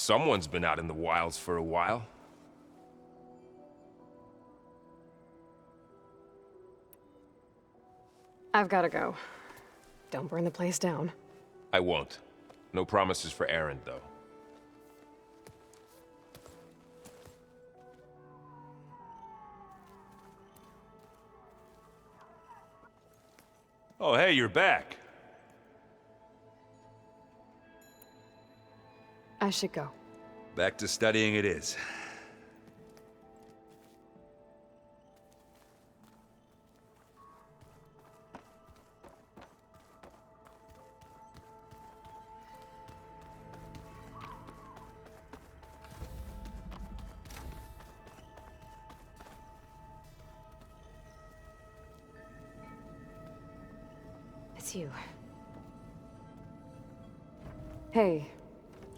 Someone's been out in the wilds for a while. I've gotta go. Don't burn the place down. I won't. No promises for Aaron, though. Oh, hey, you're back. I should go. Back to studying it is. It's you. Hey,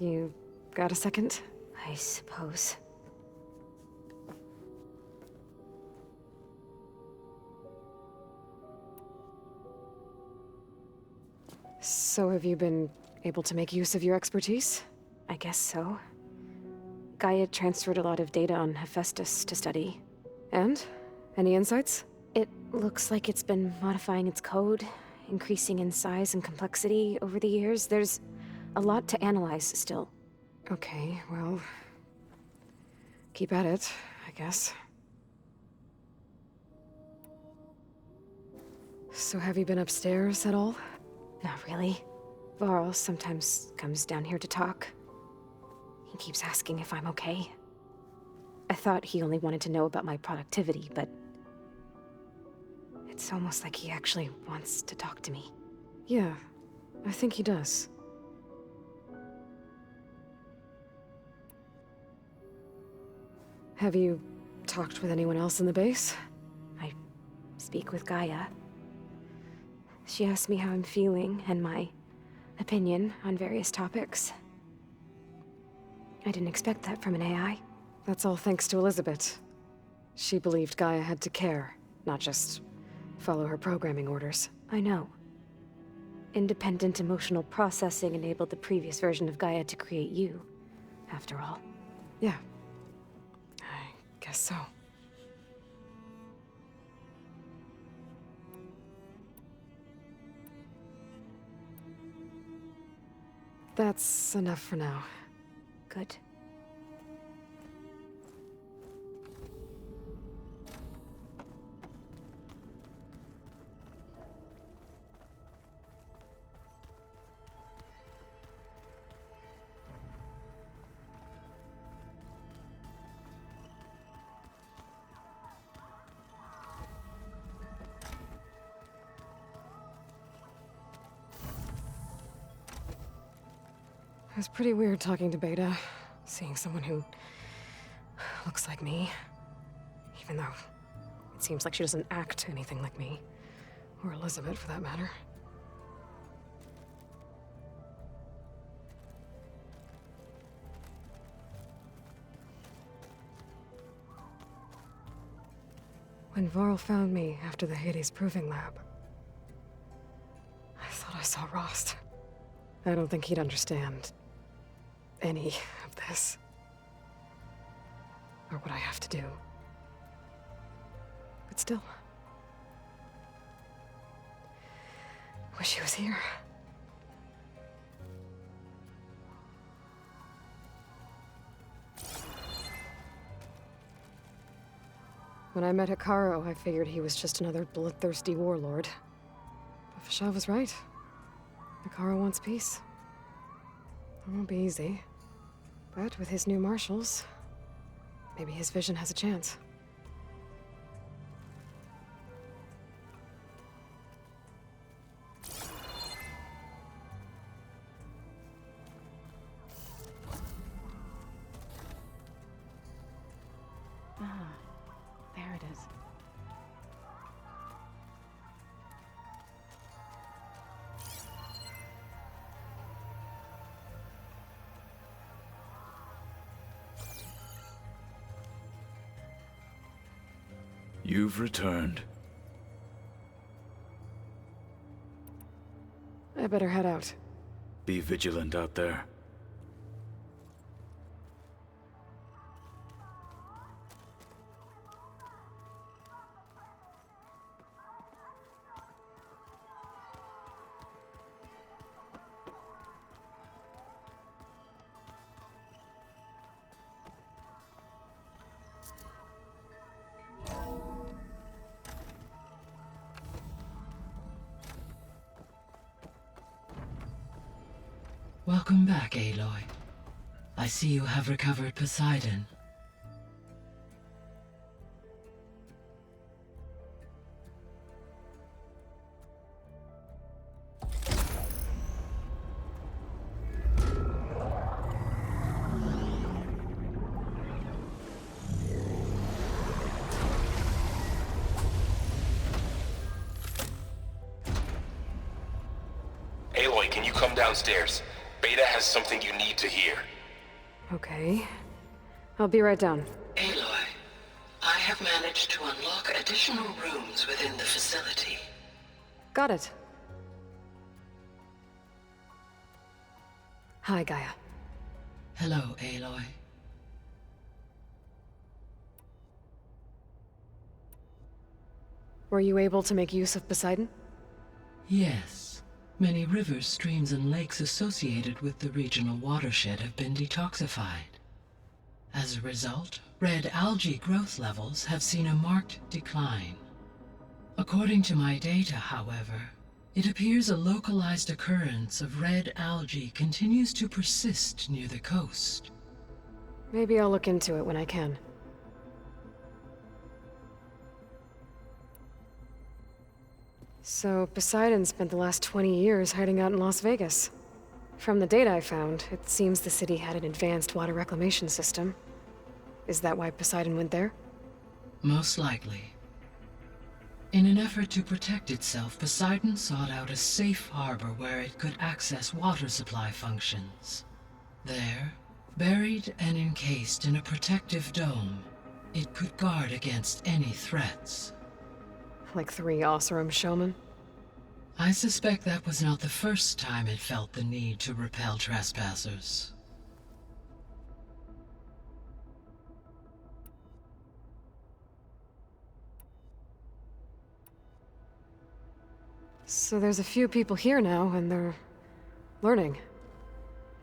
you got a second? I suppose. So have you been able to make use of your expertise? I guess so. Gaia transferred a lot of data on Hephaestus to study. And? Any insights? It looks like it's been modifying its code, increasing in size and complexity over the years. There's a lot to analyze still. Okay, well... keep at it, I guess. So have you been upstairs at all? Not really. Varl sometimes comes down here to talk. He keeps asking if I'm okay. I thought he only wanted to know about my productivity, but... it's almost like he actually wants to talk to me. Yeah, I think he does. Have you talked with anyone else in the base? I speak with Gaia. She asked me how I'm feeling and my opinion on various topics. I didn't expect that from an AI. That's all thanks to Elizabeth. She believed Gaia had to care, not just follow her programming orders. I know. Independent emotional processing enabled the previous version of Gaia to create you, after all. Yeah. I guess so. That's enough for now. Good. It was pretty weird talking to Beta, seeing someone who looks like me. Even though it seems like she doesn't act anything like me. Or Elizabeth, for that matter. When Varl found me after the Hades Proving Lab, I thought I saw Rost. I don't think he'd understand any of this. Or what I have to do. But still. Wish he was here. When I met Hikaru, I figured he was just another bloodthirsty warlord. But Fashav was right. Hikaru wants peace. It won't be easy. But with his new marshals, maybe his vision has a chance. Ah, there it is. You've returned. I better head out. Be vigilant out there. Welcome back, Aloy. I see you have recovered Poseidon. Aloy, can you come downstairs? Beta has something you need to hear. Okay. I'll be right down. Aloy, I have managed to unlock additional rooms within the facility. Got it. Hi, Gaia. Hello, Aloy. Were you able to make use of Poseidon? Yes. Many rivers, streams, and lakes associated with the regional watershed have been detoxified. As a result, red algae growth levels have seen a marked decline. According to my data, however, it appears a localized occurrence of red algae continues to persist near the coast. Maybe I'll look into it when I can. So, Poseidon spent the last 20 years hiding out in Las Vegas. From the data I found, it seems the city had an advanced water reclamation system. Is that why Poseidon went there? Most likely. In an effort to protect itself, Poseidon sought out a safe harbor where it could access water supply functions. There, buried and encased in a protective dome, it could guard against any threats. Like 3 Oseram showmen? I suspect that was not the first time it felt the need to repel trespassers. So there's a few people here now, and they're learning.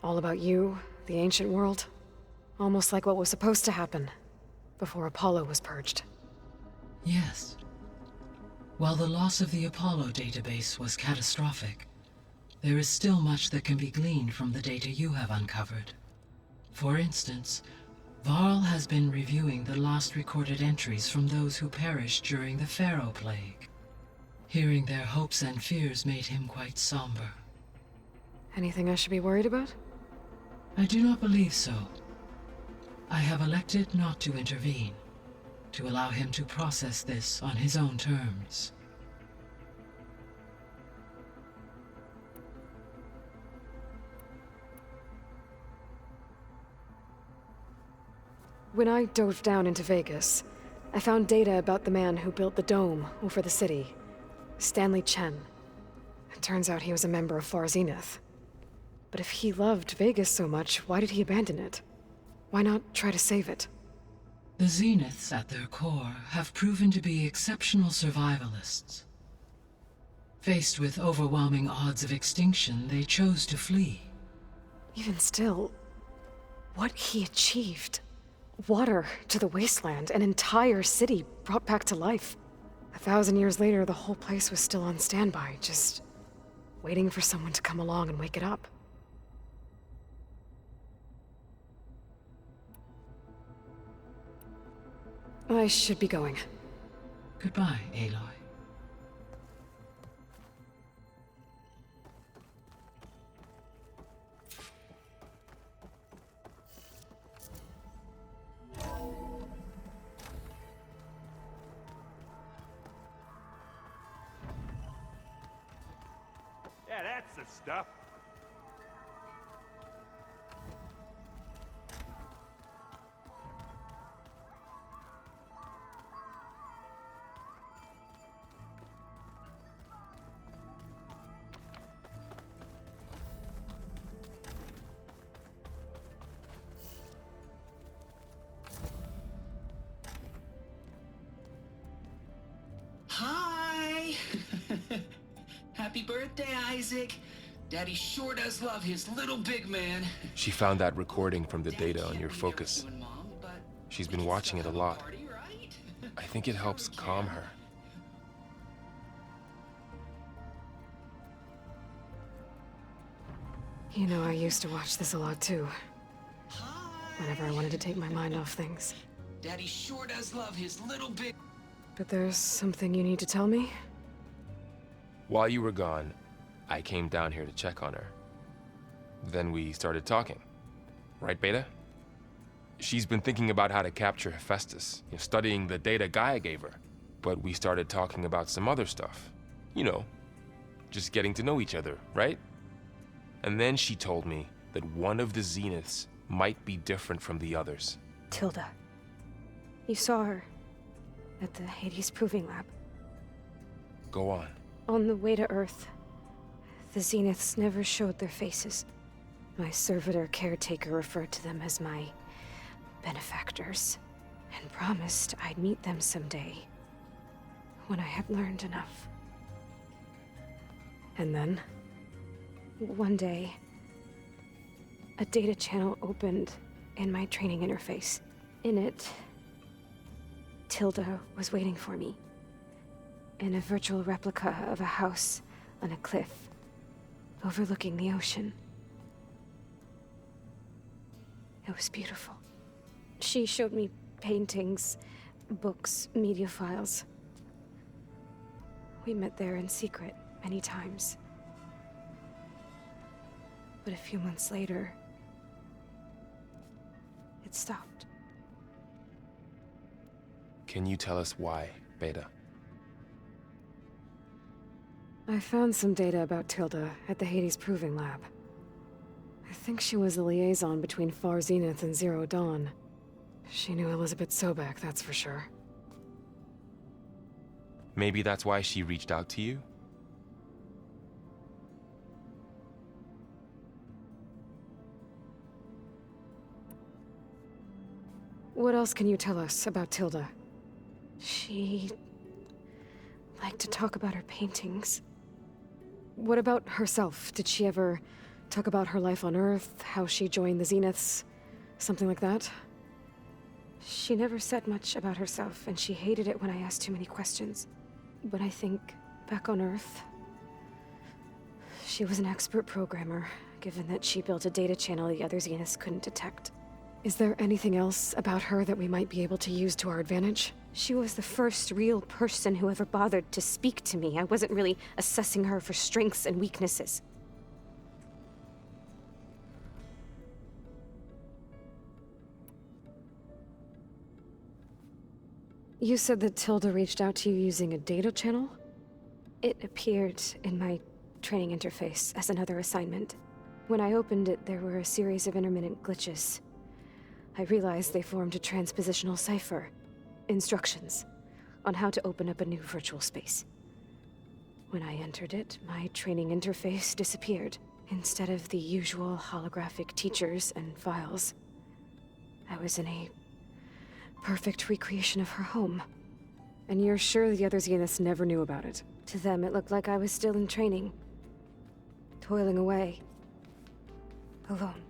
All about you, the ancient world. Almost like what was supposed to happen before Apollo was purged. Yes. While the loss of the Apollo database was catastrophic, there is still much that can be gleaned from the data you have uncovered. For instance, Varl has been reviewing the last recorded entries from those who perished during the Pharaoh Plague. Hearing their hopes and fears made him quite somber. Anything I should be worried about? I do not believe so. I have elected not to intervene, to allow him to process this on his own terms. When I dove down into Vegas, I found data about the man who built the dome over the city, Stanley Chen. It turns out he was a member of Far Zenith. But if he loved Vegas so much, why did he abandon it? Why not try to save it? The Zeniths, at their core, have proven to be exceptional survivalists. Faced with overwhelming odds of extinction, they chose to flee. Even still, what he achieved. Water to the wasteland, an entire city brought back to life. 1,000 years later, the whole place was still on standby, just waiting for someone to come along and wake it up. I should be going. Goodbye, Aloy. Yeah, that's the stuff. Hi! Happy birthday, Isaac. Daddy sure does love his little big man. She found that recording from the data on your focus. She's been watching it a lot. I think it helps calm her. You know, I used to watch this a lot too. Whenever I wanted to take my mind off things. Daddy sure does love his little big... But there's something you need to tell me? While you were gone, I came down here to check on her. Then we started talking. Right, Beta? She's been thinking about how to capture Hephaestus, studying the data Gaia gave her. But we started talking about some other stuff. You know, just getting to know each other, right? And then she told me that one of the Zeniths might be different from the others. Tilda. You saw her at the Hades Proving Lab. Go on. On the way to Earth, the Zeniths never showed their faces. My servitor caretaker referred to them as my benefactors, and promised I'd meet them someday, when I had learned enough. And then, one day, a data channel opened in my training interface. In it, Tilda was waiting for me, in a virtual replica of a house on a cliff, overlooking the ocean. It was beautiful. She showed me paintings, books, media files. We met there in secret many times. But a few months later, it stopped. Can you tell us why, Beta? I found some data about Tilda at the Hades Proving Lab. I think she was the liaison between Far Zenith and Zero Dawn. She knew Elizabeth Sobek, that's for sure. Maybe that's why she reached out to you? What else can you tell us about Tilda? She liked to talk about her paintings. What about herself? Did she ever talk about her life on Earth, how she joined the Zeniths, something like that? She never said much about herself, and she hated it when I asked too many questions. But I think, back on Earth, she was an expert programmer, given that she built a data channel the other Zeniths couldn't detect. Is there anything else about her that we might be able to use to our advantage? She was the first real person who ever bothered to speak to me. I wasn't really assessing her for strengths and weaknesses. You said that Tilda reached out to you using a data channel? It appeared in my training interface as another assignment. When I opened it, there were a series of intermittent glitches. I realized they formed a transpositional cipher. Instructions on how to open up a new virtual space. When I entered it, my training interface disappeared. Instead of the usual holographic teachers and files, I was in a perfect recreation of her home. And you're sure the other Zeniths never knew about it? To them, it looked like I was still in training. Toiling away. Alone.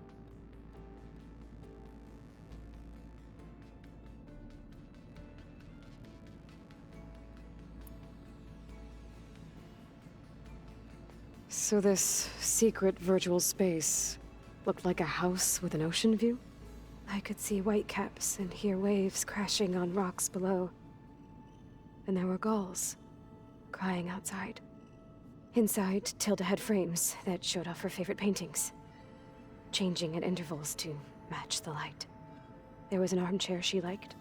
So this secret virtual space looked like a house with an ocean view? I could see whitecaps and hear waves crashing on rocks below. And there were gulls crying outside. Inside, Tilda had frames that showed off her favorite paintings, changing at intervals to match the light. There was an armchair she liked.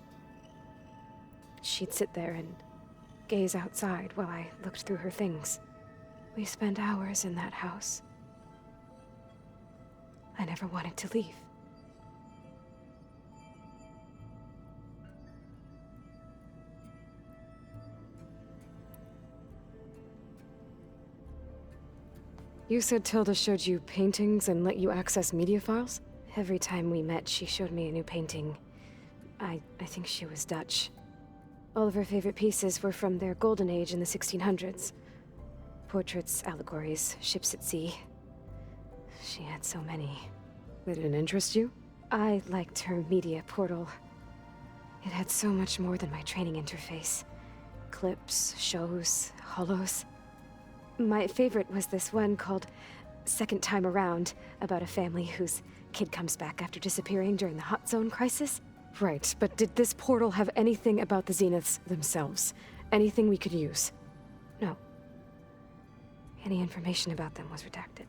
She'd sit there and gaze outside while I looked through her things. We spent hours in that house. I never wanted to leave. You said Tilda showed you paintings and let you access media files? Every time we met, she showed me a new painting. I think she was Dutch. All of her favorite pieces were from their golden age in the 1600s. Portraits, allegories, ships at sea. She had so many. Did it interest you? I liked her media portal. It had so much more than my training interface. Clips, shows, holos. My favorite was this one called second time around, about a family whose kid comes back after disappearing during the Hot Zone crisis? Right, but did this portal have anything about the Zeniths themselves? Anything we could use? No. Any information about them was redacted.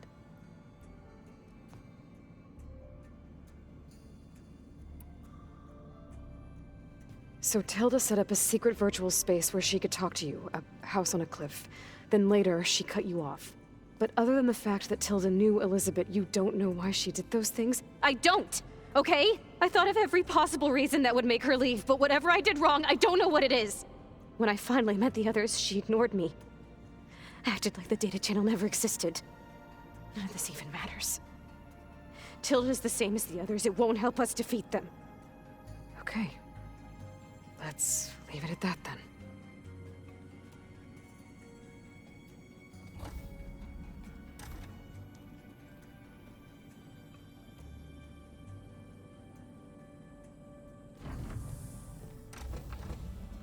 So Tilda set up a secret virtual space where she could talk to you, a house on a cliff. Then later, she cut you off. But other than the fact that Tilda knew Elizabeth, you don't know why she did those things? I don't! Okay? I thought of every possible reason that would make her leave, but whatever I did wrong, I don't know what it is! When I finally met the others, she ignored me. Acted like the data channel never existed. None of this even matters. Tilda's the same as the others. It won't help us defeat them. Okay. Let's leave it at that, then.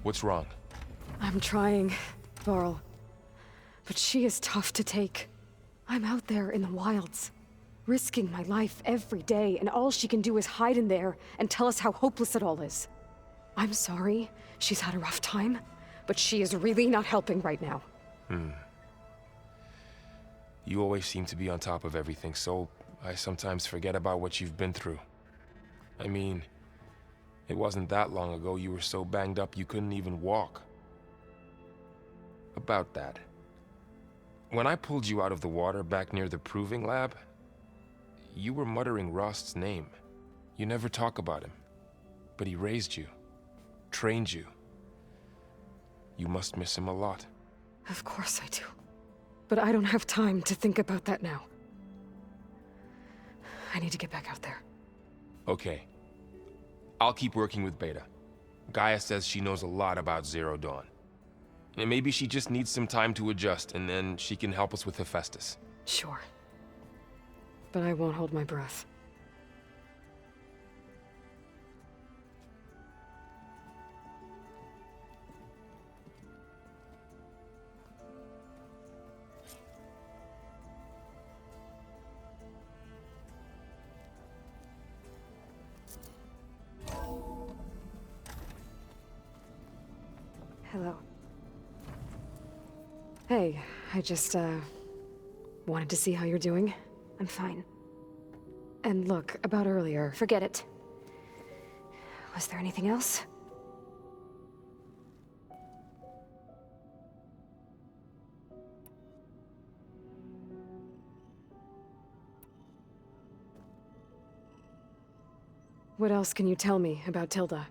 What's wrong? I'm trying, Varl. But she is tough to take. I'm out there in the wilds, risking my life every day, and all she can do is hide in there and tell us how hopeless it all is. I'm sorry, she's had a rough time, but she is really not helping right now. You always seem to be on top of everything, so I sometimes forget about what you've been through. I mean, it wasn't that long ago you were so banged up you couldn't even walk. About that. When I pulled you out of the water back near the proving lab, you were muttering Rost's name. You never talk about him, but he raised you. Trained you. You must miss him a lot. Of course I do. But I don't have time to think about that now. I need to get back out there. Okay. I'll keep working with Beta. Gaia says she knows a lot about Zero Dawn. And maybe she just needs some time to adjust, and then she can help us with Hephaestus. Sure. But I won't hold my breath. Hello. Hey, I just, wanted to see how you're doing. I'm fine. And look, about earlier, forget it. Was there anything else? What else can you tell me about Tilda?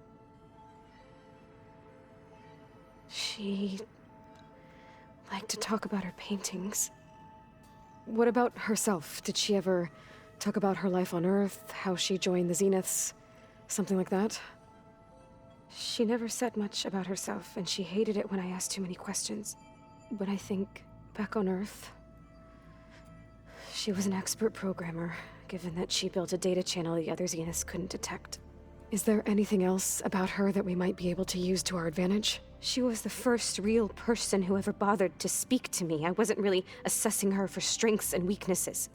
She liked to talk about her paintings. What about herself? Did she ever talk about her life on Earth, how she joined the Zeniths, something like that? She never said much about herself, and she hated it when I asked too many questions. But I think, back on Earth, she was an expert programmer, given that she built a data channel the other Zeniths couldn't detect. Is there anything else about her that we might be able to use to our advantage? She was the first real person who ever bothered to speak to me. I wasn't really assessing her for strengths and weaknesses.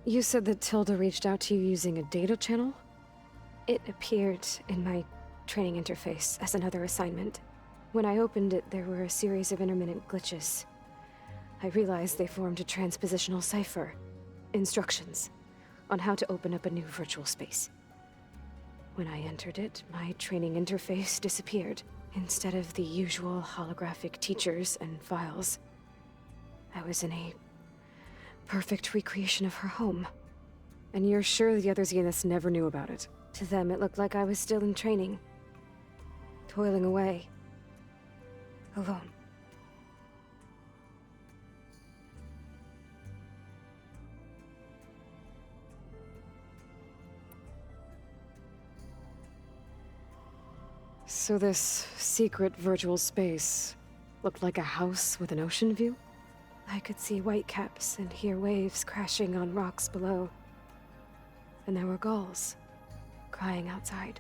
You said that Tilda reached out to you using a data channel? It appeared in my training interface as another assignment. When I opened it, there were a series of intermittent glitches. I realized they formed a transpositional cipher. Instructions on how to open up a new virtual space. When I entered it, my training interface disappeared. Instead of the usual holographic teachers and files, I was in a perfect recreation of her home. And you're sure the other Zeniths never knew about it? To them, it looked like I was still in training. Toiling away. Alone. So this secret virtual space looked like a house with an ocean view? I could see whitecaps and hear waves crashing on rocks below. And there were gulls crying outside.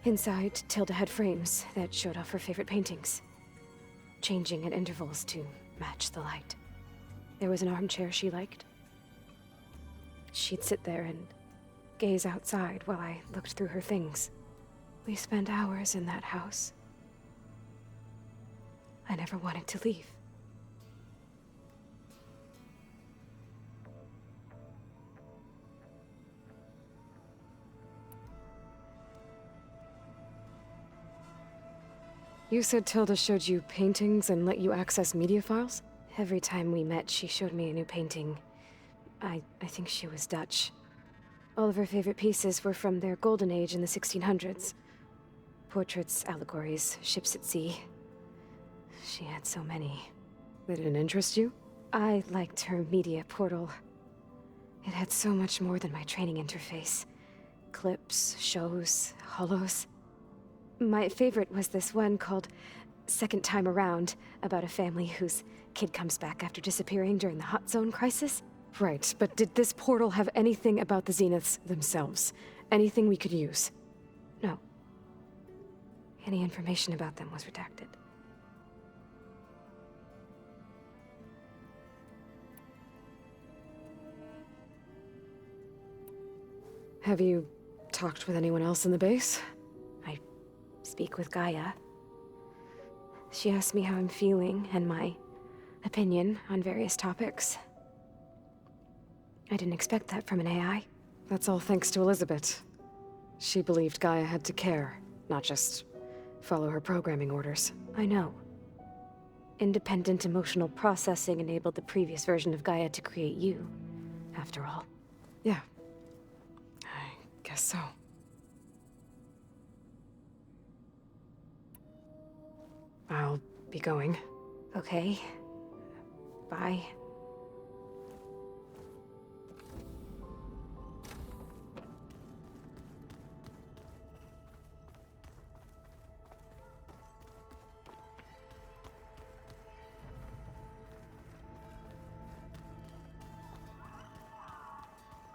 Inside, Tilda had frames that showed off her favorite paintings, changing at intervals to match the light. There was an armchair she liked. She'd sit there and gaze outside while I looked through her things. We spent hours in that house. I never wanted to leave. You said Tilda showed you paintings and let you access media files? Every time we met, she showed me a new painting. I think she was Dutch. All of her favorite pieces were from their golden age in the 1600s. Portraits, allegories, ships at sea. She had so many. They didn't interest you? I liked her media portal. It had so much more than my training interface. Clips, shows, holos. My favorite was this one called Second Time Around, about a family whose kid comes back after disappearing during the Hot Zone crisis. Right, but did this portal have anything about the Zeniths themselves? Anything we could use? No. Any information about them was redacted. Have you talked with anyone else in the base? I speak with Gaia. She asked me how I'm feeling and my opinion on various topics. I didn't expect that from an AI. That's all thanks to Elizabeth. She believed Gaia had to care, not just follow her programming orders. I know. Independent emotional processing enabled the previous version of Gaia to create you, after all. Yeah. I guess so. I'll be going. Okay. Bye.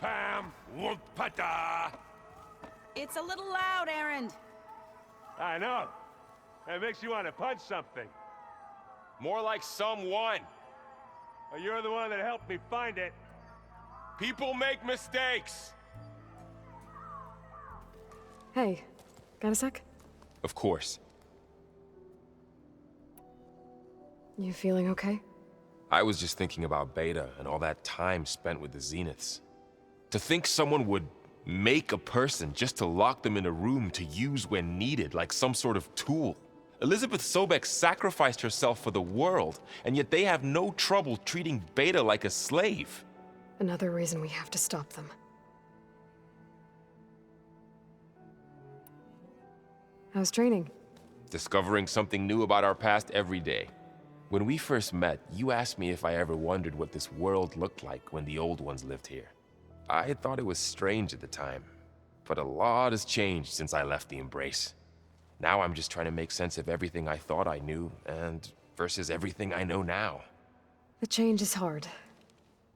Pam Wumpata! It's a little loud, Erend. I know. That makes you want to punch something. More like someone. Well, you're the one that helped me find it. People make mistakes. Hey, got a sec? Of course. You feeling okay? I was just thinking about Beta and all that time spent with the Zeniths. To think someone would make a person just to lock them in a room to use when needed, like some sort of tool. Elizabeth Sobek sacrificed herself for the world, and yet they have no trouble treating Beta like a slave. Another reason we have to stop them. How's training? Discovering something new about our past every day. When we first met, you asked me if I ever wondered what this world looked like when the old ones lived here. I thought it was strange at the time, but a lot has changed since I left the Embrace. Now I'm just trying to make sense of everything I thought I knew, and versus everything I know now. The change is hard,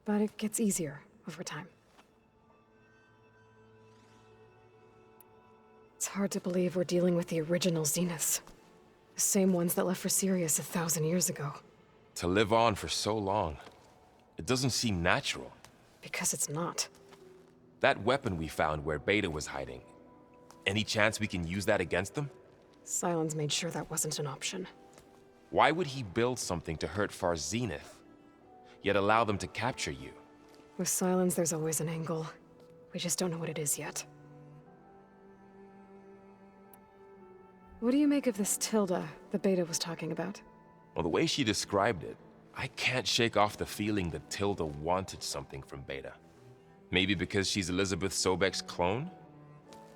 but it gets easier over time. It's hard to believe we're dealing with the original Zeniths. The same ones that left for Sirius 1,000 years ago. To live on for so long, it doesn't seem natural. Because it's not. That weapon we found where Beta was hiding, any chance we can use that against them? Sylens made sure that wasn't an option. Why would he build something to hurt Far Zenith, yet allow them to capture you? With Sylens, there's always an angle. We just don't know what it is yet. What do you make of this Tilda the Beta was talking about? Well, the way she described it, I can't shake off the feeling that Tilda wanted something from Beta. Maybe because she's Elizabeth Sobek's clone?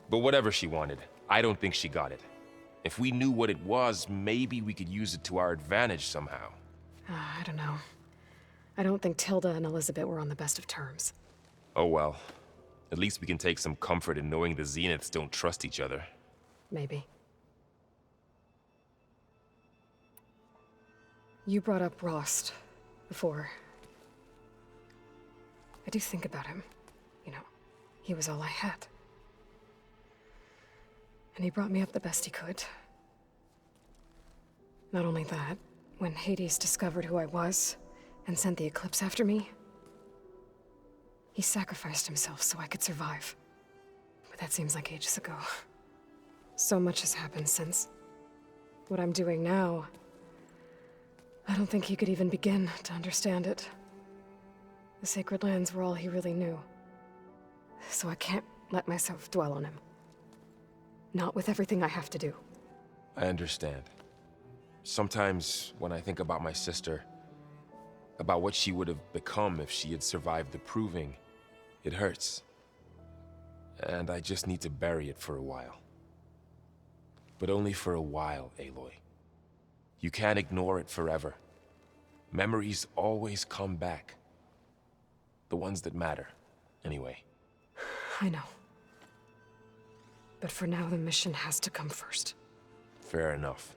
But whatever she wanted, I don't think she got it. If we knew what it was, maybe we could use it to our advantage somehow. I don't know. I don't think Tilda and Elizabeth were on the best of terms. Oh well. At least we can take some comfort in knowing the Zeniths don't trust each other. Maybe. You brought up Rost before. I do think about him. You know, he was all I had. And he brought me up the best he could. Not only that, when Hades discovered who I was and sent the eclipse after me, he sacrificed himself so I could survive. But that seems like ages ago. So much has happened since. What I'm doing now, I don't think he could even begin to understand it. The sacred lands were all he really knew. So I can't let myself dwell on him. Not with everything I have to do. I understand. Sometimes when I think about my sister, about what she would have become if she had survived the proving, it hurts. And I just need to bury it for a while. But only for a while, Aloy. You can't ignore it forever. Memories always come back. The ones that matter, anyway. I know. But for now, the mission has to come first. Fair enough.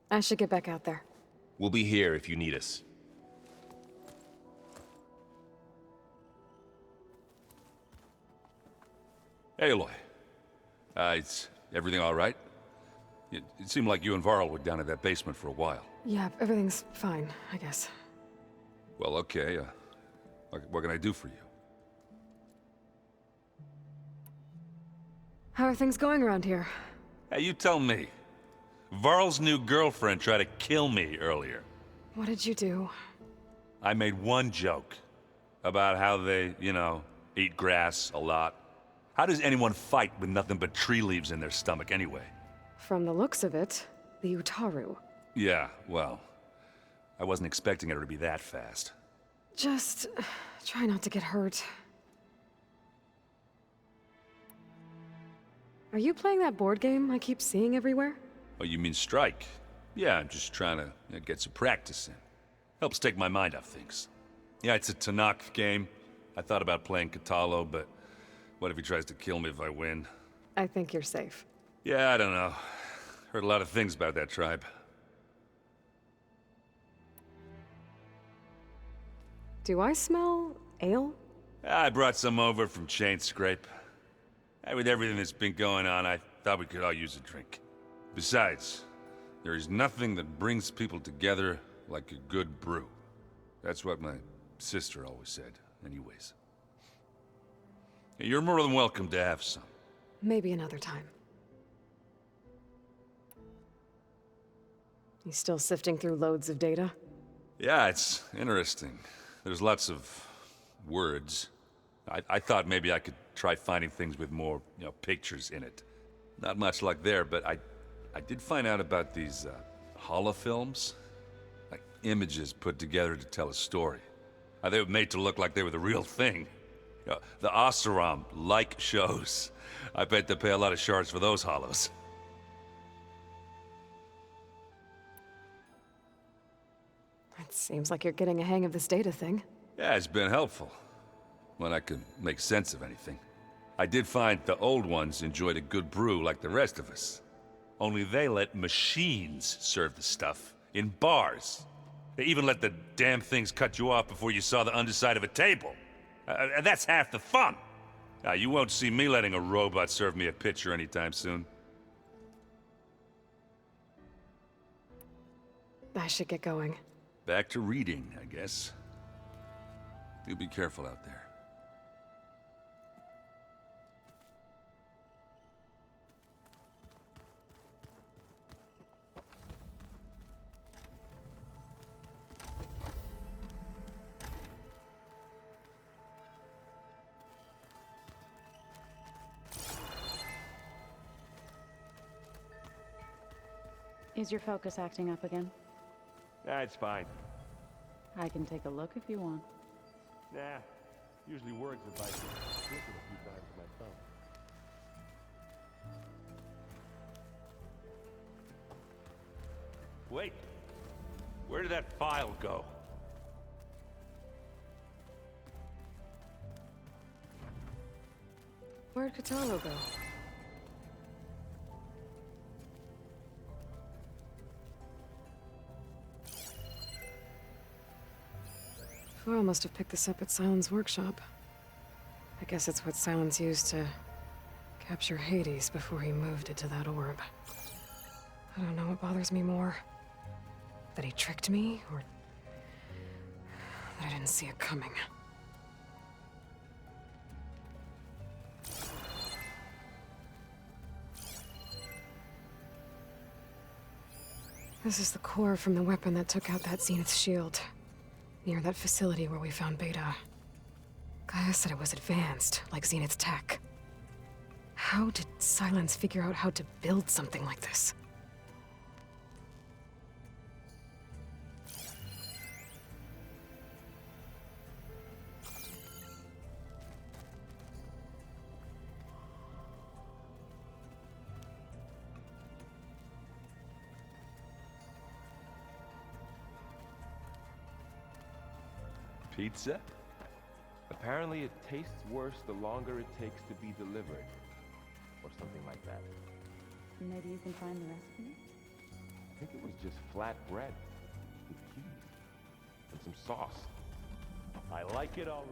I should get back out there. We'll be here if you need us. Aloy. Is everything all right? It seemed like you and Varl were down in that basement for a while. Yeah, everything's fine, I guess. Well, okay. What can I do for you? How are things going around here? Hey, you tell me. Varl's new girlfriend tried to kill me earlier. What did you do? I made one joke about how they, eat grass a lot. How does anyone fight with nothing but tree leaves in their stomach anyway? From the looks of it, the Utaru. Yeah, well, I wasn't expecting her to be that fast. Just try not to get hurt. Are you playing that board game I keep seeing everywhere? Oh, you mean Strike? Yeah, I'm just trying to get some practice in. Helps take my mind off things. Yeah, it's a Tanakh game. I thought about playing Katalo, but what if he tries to kill me if I win? I think you're safe. Yeah, I don't know. Heard a lot of things about that tribe. Do I smell ale? I brought some over from Chain Scrape. With everything that's been going on, I thought we could all use a drink. Besides, there is nothing that brings people together like a good brew. That's what my sister always said, anyways. You're more than welcome to have some. Maybe another time. You still sifting through loads of data? Yeah, it's interesting. There's lots of words. I thought maybe I could try finding things with more, pictures in it. Not much luck there, but I did find out about these holofilms. Like images put together to tell a story. They were made to look like they were the real thing. The Oseram like shows. I bet they pay a lot of shards for those hollows. It seems like you're getting a hang of this data thing. Yeah, it's been helpful. When I could make sense of anything. I did find the old ones enjoyed a good brew like the rest of us. Only they let machines serve the stuff in bars. They even let the damn things cut you off before you saw the underside of a table. And that's half the fun. You won't see me letting a robot serve me a pitcher anytime soon. I should get going. Back to reading, I guess. You be careful out there. Is your focus acting up again? Nah, it's fine. I can take a look if you want. Nah, usually words if I can click it a few times with my thumb. Wait, where did that file go? Where'd Katalo go? Foral must have picked this up at Silence workshop. I guess it's what Silence used to capture Hades before he moved it to that orb. I don't know what bothers me more. That he tricked me, or that I didn't see it coming. This is the core from the weapon that took out that Zenith shield, near that facility where we found Beta. Gaia said it was advanced, like Zenith's tech. How did Silence figure out how to build something like this? Pizza? Apparently it tastes worse the longer it takes to be delivered. Or something like that. Maybe you can find the recipe? I think it was just flat bread with cheese and some sauce. I like it already.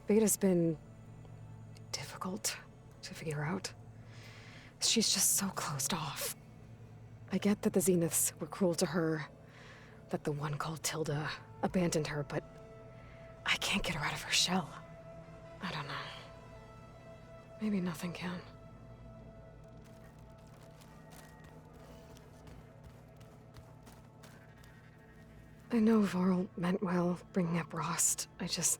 Beta's been difficult to figure out. She's just so closed off. I get that the Zeniths were cruel to her, that the one called Tilda abandoned her, but I can't get her out of her shell. I don't know. Maybe nothing can. I know Varl meant well, bringing up Rost. I guess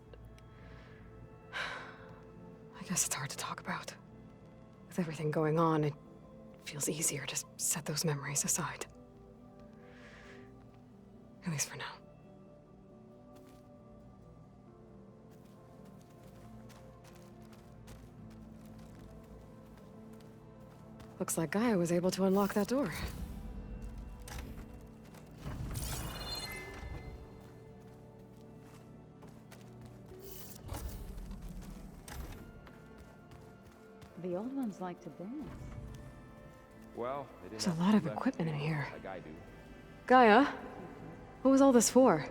it's hard to talk about. With everything going on, it feels easier to set those memories aside. At least for now. Looks like Gaia was able to unlock that door. The old ones like to dance. Well, There's a lot of equipment in here. like I do. Gaia, what was all this for?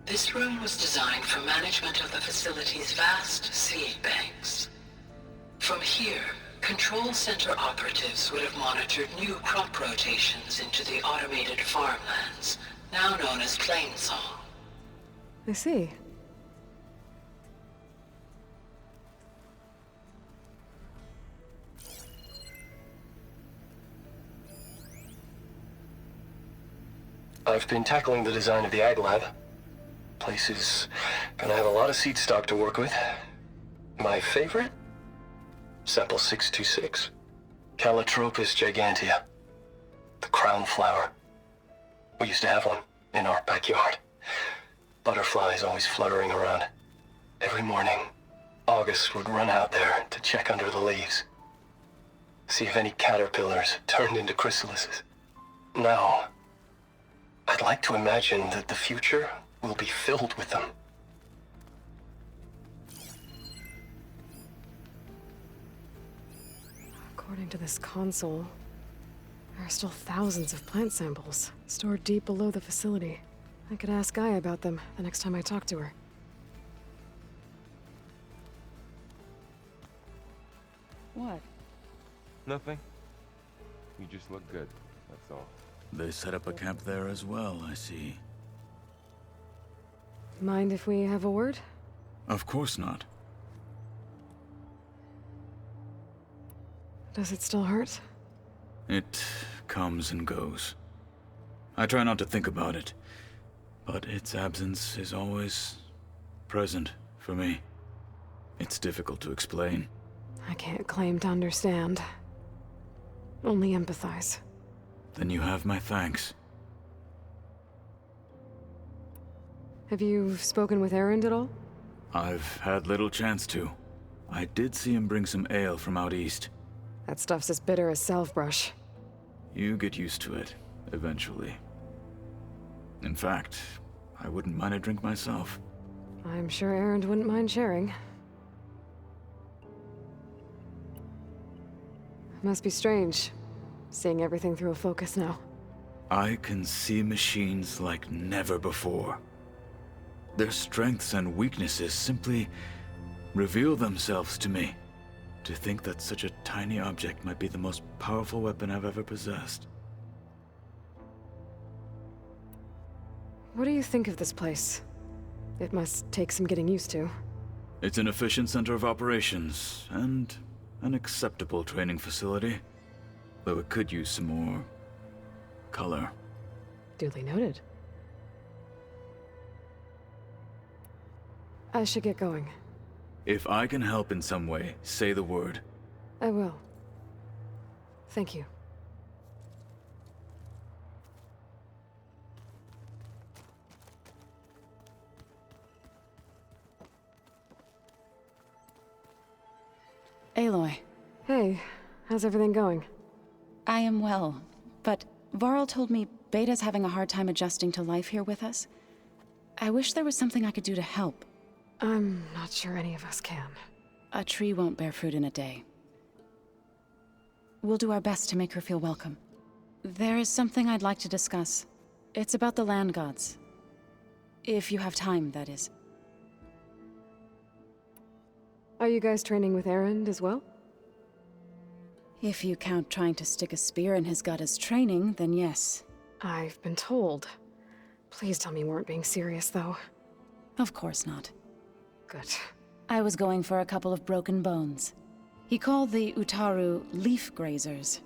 This room was designed for management of the facility's vast seed banks. From here, control center operatives would have monitored new crop rotations into the automated farmlands, now known as Plainsong. I see. I've been tackling the design of the Ag Lab. Place is gonna have a lot of seed stock to work with. My favorite? Sample 626. Calotropis gigantea. The crown flower. We used to have one in our backyard. Butterflies always fluttering around. Every morning, August would run out there to check under the leaves. See if any caterpillars turned into chrysalises. Now, I'd like to imagine that the future will be filled with them. According to this console, there are still thousands of plant samples stored deep below the facility. I could ask Gaia about them the next time I talk to her. What? Nothing. You just look good, that's all. They set up a camp there as well, I see. Mind if we have a word? Of course not. Does it still hurt? It comes and goes. I try not to think about it, but its absence is always present for me. It's difficult to explain. I can't claim to understand. Only empathize. Then you have my thanks. Have you spoken with Erend at all? I've had little chance to. I did see him bring some ale from out east. That stuff's as bitter as self-brush. You get used to it, eventually. In fact, I wouldn't mind a drink myself. I'm sure Erend wouldn't mind sharing. Must be strange, seeing everything through a focus now. I can see machines like never before. Their strengths and weaknesses simply reveal themselves to me. To think that such a tiny object might be the most powerful weapon I've ever possessed. What do you think of this place? It must take some getting used to. It's an efficient center of operations, and an acceptable training facility. Though it could use some more color. Duly noted. I should get going. If I can help in some way, say the word. I will. Thank you. Aloy. Hey, how's everything going? I am well, but Varl told me Beta's having a hard time adjusting to life here with us. I wish there was something I could do to help. I'm not sure any of us can. A tree won't bear fruit in a day. We'll do our best to make her feel welcome. There is something I'd like to discuss. It's about the land gods. If you have time, that is. Are you guys training with Erend as well? If you count trying to stick a spear in his gut as training, then yes. I've been told. Please tell me you weren't being serious, though. Of course not. Good. I was going for a couple of broken bones. He called the Utaru leaf grazers.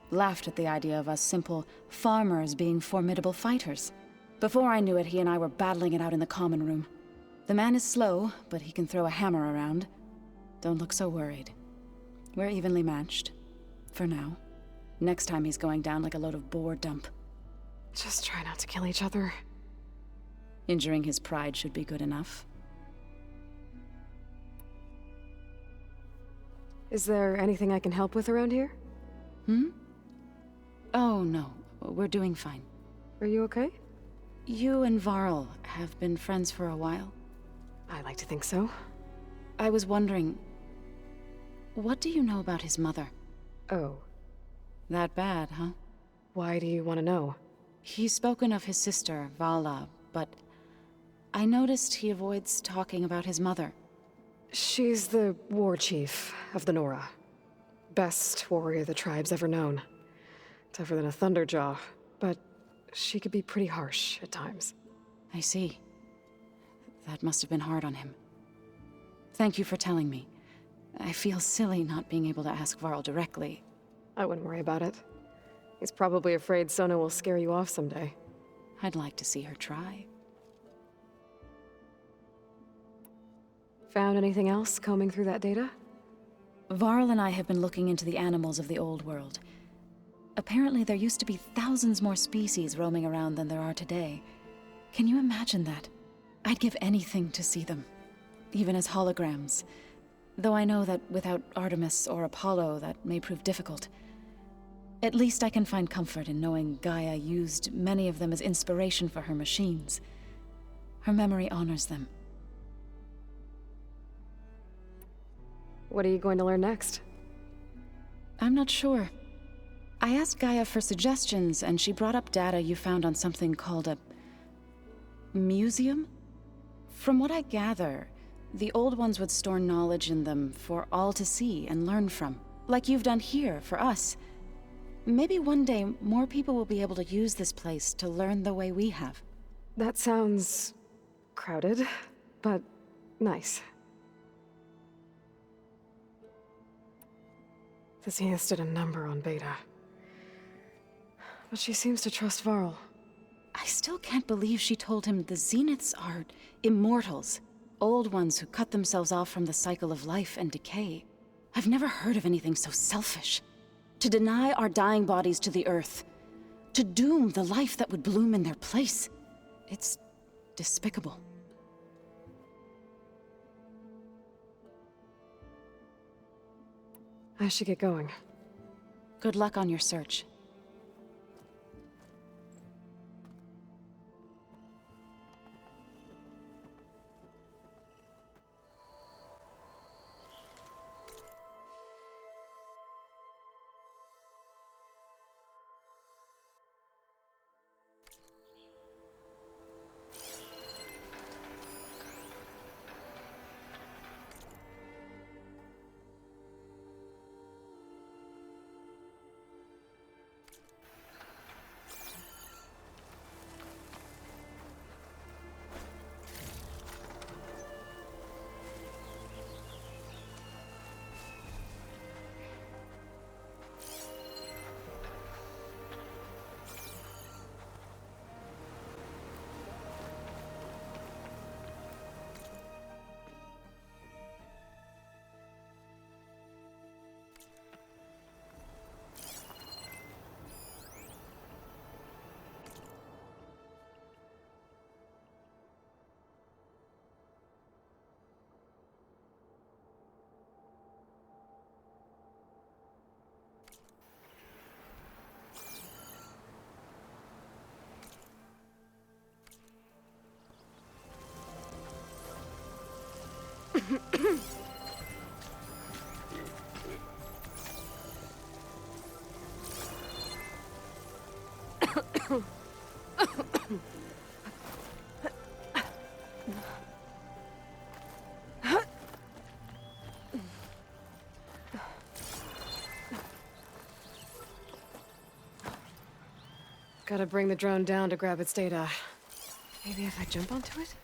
Laughed at the idea of us simple farmers being formidable fighters. Before I knew it, he and I were battling it out in the common room. The man is slow, but he can throw a hammer around. Don't look so worried. We're evenly matched. For now. Next time he's going down like a load of boar dump. Just try not to kill each other. Injuring his pride should be good enough. Is there anything I can help with around here? Oh, no. We're doing fine. Are you okay? You and Varl have been friends for a while. I like to think so. I was wondering... what do you know about his mother? Oh. That bad, huh? Why do you want to know? He's spoken of his sister, Vala, but... I noticed he avoids talking about his mother. She's the war chief of the Nora. Best warrior the tribe's ever known. Tougher than a Thunderjaw, but she could be pretty harsh at times. I see. That must have been hard on him. Thank you for telling me. I feel silly not being able to ask Varl directly. I wouldn't worry about it. He's probably afraid Sona will scare you off someday. I'd like to see her try. Found anything else combing through that data? Varl and I have been looking into the animals of the old world. Apparently there used to be thousands more species roaming around than there are today. Can you imagine that? I'd give anything to see them. Even as holograms. Though I know that without Artemis or Apollo, that may prove difficult. At least I can find comfort in knowing Gaia used many of them as inspiration for her machines. Her memory honors them. What are you going to learn next? I'm not sure. I asked Gaia for suggestions, and she brought up data you found on something called a... museum? From what I gather, the old ones would store knowledge in them for all to see and learn from. Like you've done here, for us. Maybe one day, more people will be able to use this place to learn the way we have. That sounds... crowded, but nice. The Zeniths did a number on Beta. But she seems to trust Varl. I still can't believe she told him the Zeniths are immortals. Old ones who cut themselves off from the cycle of life and decay. I've never heard of anything so selfish. To deny our dying bodies to the earth. To doom the life that would bloom in their place. It's despicable. I should get going. Good luck on your search. Gotta bring the drone down to grab its data. Maybe if I jump onto it?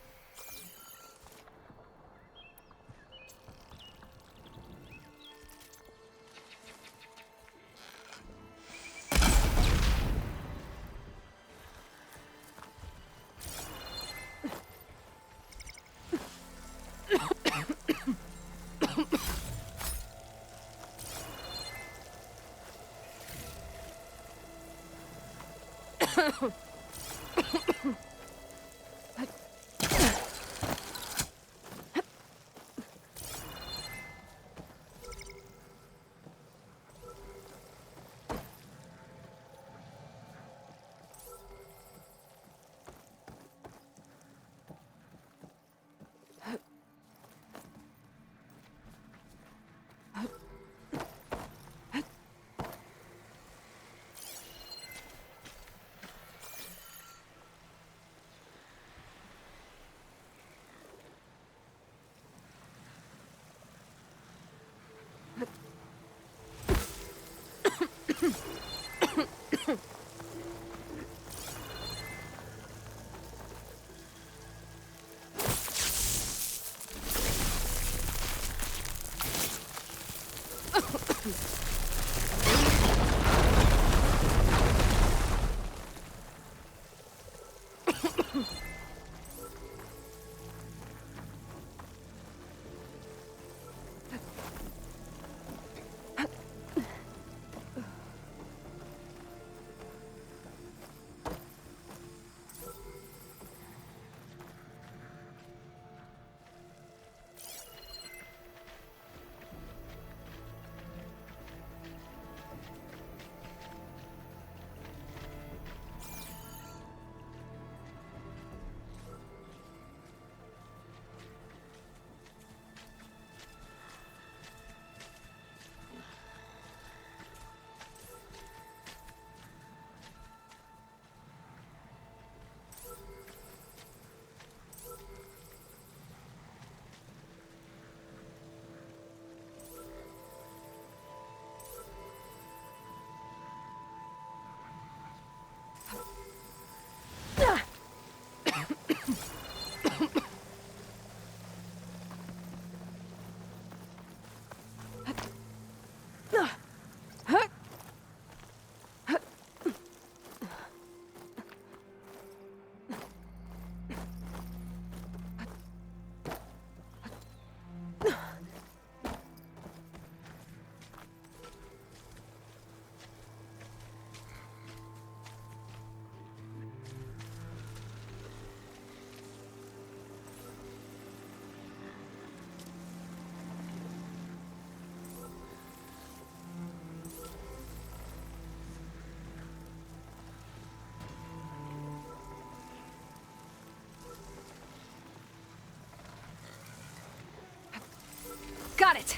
Got it!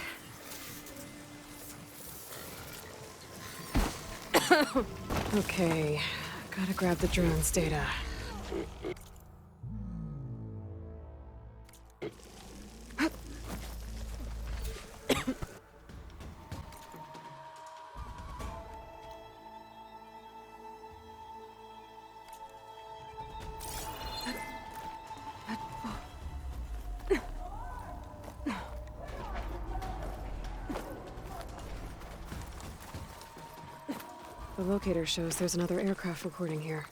Okay, gotta grab the drone's data. The locator shows there's another aircraft recording here.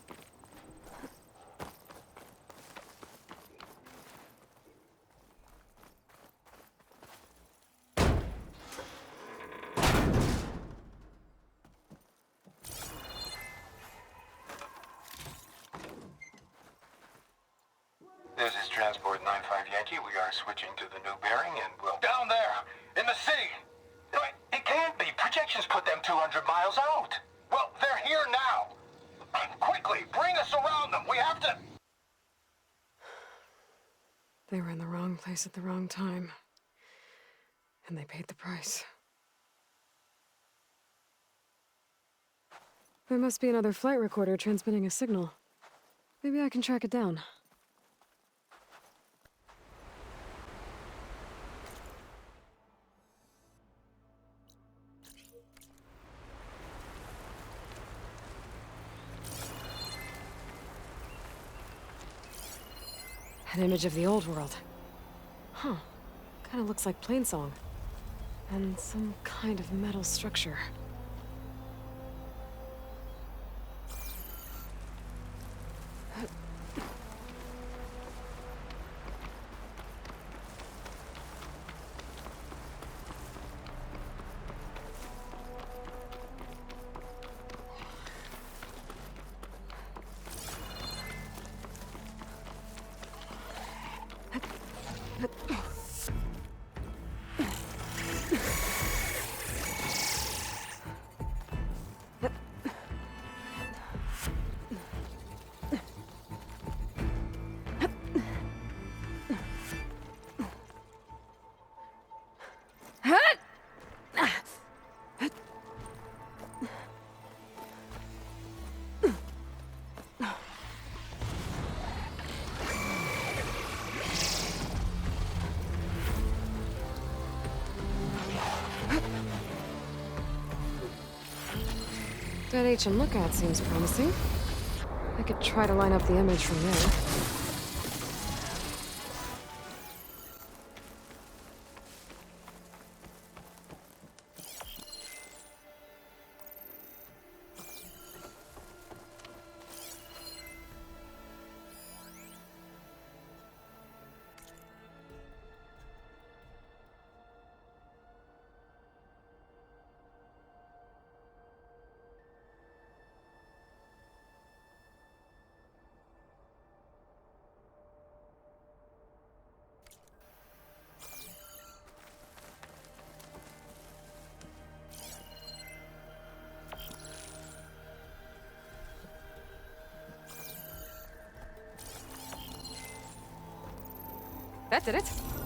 This is Transport 95 Yankee. We are switching to the new bearing and we'll... Down there! In the sea! No, it can't be. Projections put them 200 miles out. Well, they're here now. Quickly, bring us around them. We have to... They were in the wrong place at the wrong time. And they paid the price. There must be another flight recorder transmitting a signal. Maybe I can track it down. An image of the old world. Huh. Kinda looks like Plainsong. And some kind of metal structure. That ancient lookout seems promising. I could try to line up the image from there. That did it.